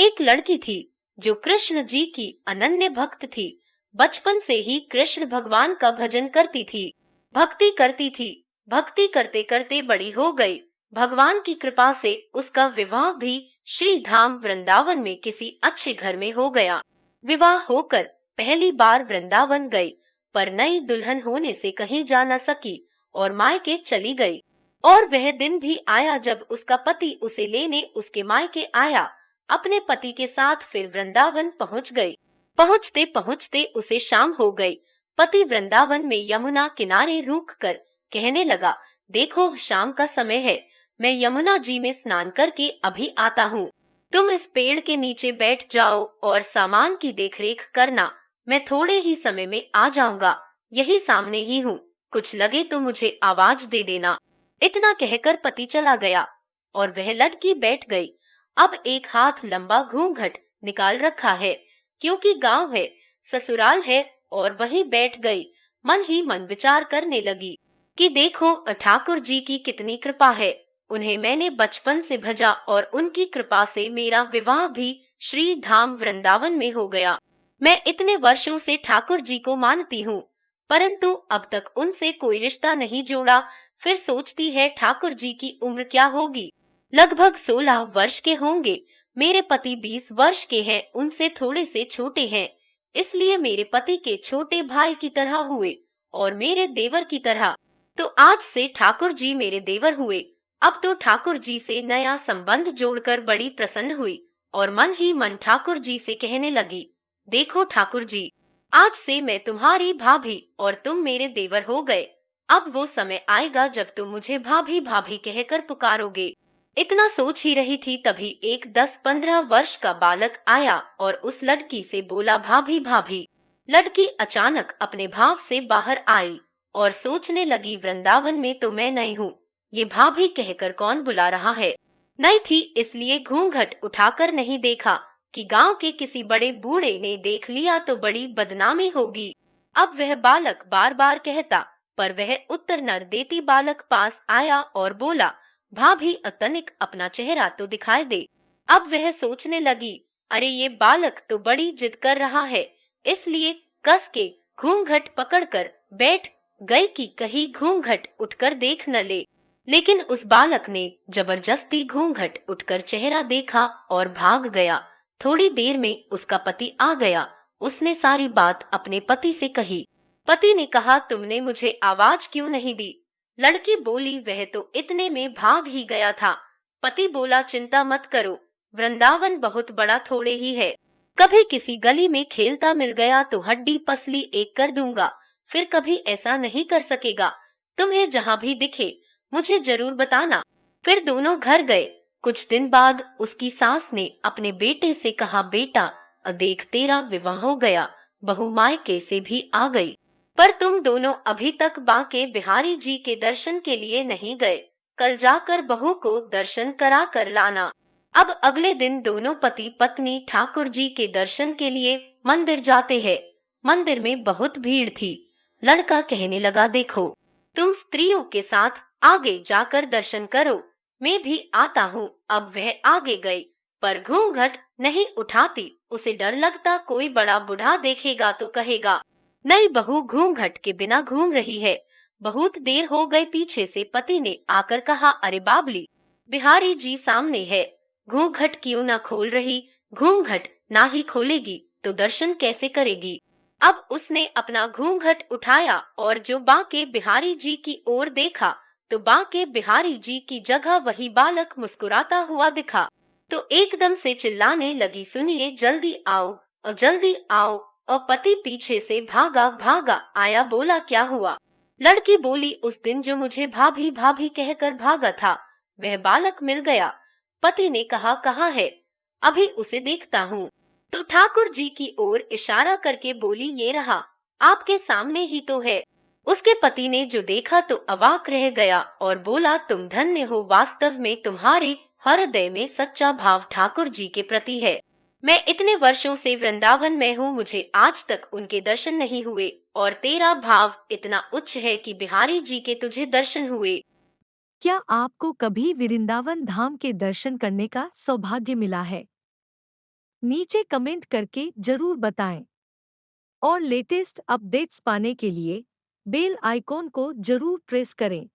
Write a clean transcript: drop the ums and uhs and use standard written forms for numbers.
एक लड़की थी जो कृष्ण जी की अनन्य भक्त थी। बचपन से ही कृष्ण भगवान का भजन करती थी, भक्ति करती थी। भक्ति करते करते बड़ी हो गई। भगवान की कृपा से उसका विवाह भी श्री धाम वृंदावन में किसी अच्छे घर में हो गया। विवाह होकर पहली बार वृंदावन गई, पर नई दुल्हन होने से कहीं जा न सकी और मायके चली गई। और वह दिन भी आया जब उसका पति उसे लेने उसके मायके आया। अपने पति के साथ फिर वृंदावन पहुंच गई। पहुंचते पहुंचते उसे शाम हो गई। पति वृंदावन में यमुना किनारे रुककर कहने लगा, देखो शाम का समय है, मैं यमुना जी में स्नान करके अभी आता हूँ। तुम इस पेड़ के नीचे बैठ जाओ और सामान की देखरेख करना, मैं थोड़े ही समय में आ जाऊंगा। यही सामने ही हूँ, कुछ लगे तो मुझे आवाज दे देना। इतना कहकर पति चला गया और वह लड़की बैठ गई। अब एक हाथ लंबा घूंघट निकाल रखा है, क्योंकि गांव है, ससुराल है, और वहीं बैठ गई। मन ही मन विचार करने लगी कि देखो ठाकुर जी की कितनी कृपा है। उन्हें मैंने बचपन से भजा और उनकी कृपा से मेरा विवाह भी श्री धाम वृंदावन में हो गया। मैं इतने वर्षों से ठाकुर जी को मानती हूँ, परंतु अब तक उनसे कोई रिश्ता नहीं जोड़ा। फिर सोचती है ठाकुर जी की उम्र क्या होगी, लगभग 16 वर्ष के होंगे। मेरे पति 20 वर्ष के हैं, उनसे थोड़े से छोटे हैं, इसलिए मेरे पति के छोटे भाई की तरह हुए और मेरे देवर की तरह। तो आज से ठाकुर जी मेरे देवर हुए। अब तो ठाकुर जी से नया संबंध जोड़कर बड़ी प्रसन्न हुई और मन ही मन ठाकुर जी से कहने लगी, देखो ठाकुर जी, आज से मैं तुम्हारी भाभी और तुम मेरे देवर हो गए। अब वो समय आएगा जब तुम मुझे भाभी भाभी कहकर पुकारोगे। इतना सोच ही रही थी तभी एक 10-15 वर्ष का बालक आया और उस लड़की से बोला, भाभी भाभी। लड़की अचानक अपने भाव से बाहर आई और सोचने लगी, वृंदावन में तो मैं नहीं हूँ, ये भाभी कहकर कौन बुला रहा है। नहीं थी इसलिए घूंघट उठाकर नहीं देखा कि गांव के किसी बड़े बूढ़े ने देख लिया तो बड़ी बदनामी होगी। अब वह बालक बार बार कहता, पर वह उत्तर न देती। बालक पास आया और बोला, भाभी तनिक अपना चेहरा तो दिखाई दे। अब वह सोचने लगी, अरे ये बालक तो बड़ी जिद कर रहा है, इसलिए कस के घूंघट पकड़कर बैठ गई कि कहीं घूंघट उठकर देख न ले। लेकिन उस बालक ने जबरदस्ती घूंघट उठकर चेहरा देखा और भाग गया। थोड़ी देर में उसका पति आ गया। उसने सारी बात अपने पति से कही। पति ने कहा, तुमने मुझे आवाज क्यों नहीं दी। लड़की बोली, वह तो इतने में भाग ही गया था। पति बोला, चिंता मत करो, वृंदावन बहुत बड़ा थोड़े ही है, कभी किसी गली में खेलता मिल गया तो हड्डी पसली एक कर दूंगा, फिर कभी ऐसा नहीं कर सकेगा। तुम्हें जहाँ भी दिखे मुझे जरूर बताना। फिर दोनों घर गए। कुछ दिन बाद उसकी सास ने अपने बेटे से कहा, बेटा देख तेरा विवाह हो गया, बहू मायके से भी आ गई, पर तुम दोनों अभी तक बांके बिहारी जी के दर्शन के लिए नहीं गए। कल जाकर बहू को दर्शन करा कर लाना। अब अगले दिन दोनों पति पत्नी ठाकुर जी के दर्शन के लिए मंदिर जाते हैं। मंदिर में बहुत भीड़ थी। लड़का कहने लगा, देखो तुम स्त्रियों के साथ आगे जाकर दर्शन करो, मैं भी आता हूँ। अब वह आगे गई, पर घूंघट नहीं उठाती। उसे डर लगता कोई बड़ा बूढ़ा देखेगा तो कहेगा, नई बहू घूंघट के बिना घूम रही है। बहुत देर हो गई। पीछे से पति ने आकर कहा, अरे बाबली, बिहारी जी सामने है, घूंघट क्यों ना खोल रही। घूंघट ना ही खोलेगी तो दर्शन कैसे करेगी। अब उसने अपना घूंघट उठाया और जो बांके बिहारी जी की ओर देखा तो बांके बिहारी जी की जगह वही बालक मुस्कुराता हुआ दिखा। तो एकदम से चिल्लाने लगी, सुनिए जल्दी आओ और जल्दी आओ। और पति पीछे से भागा भागा आया। बोला, क्या हुआ। लड़की बोली, उस दिन जो मुझे भाभी भाभी कहकर भागा था वह बालक मिल गया। पति ने कहा, कहाँ है, अभी उसे देखता हूँ। तो ठाकुर जी की ओर इशारा करके बोली, ये रहा, आपके सामने ही तो है। उसके पति ने जो देखा तो अवाक रह गया और बोला, तुम धन्य हो, वास्तव में तुम्हारे हृदय में सच्चा भाव ठाकुर जी के प्रति है। मैं इतने वर्षों से वृंदावन में हूँ, मुझे आज तक उनके दर्शन नहीं हुए, और तेरा भाव इतना उच्च है कि बिहारी जी के तुझे दर्शन हुए। क्या आपको कभी वृंदावन धाम के दर्शन करने का सौभाग्य मिला है? नीचे कमेंट करके जरूर बताएं। और लेटेस्ट अपडेट्स पाने के लिए बेल आइकॉन को जरूर प्रेस करें।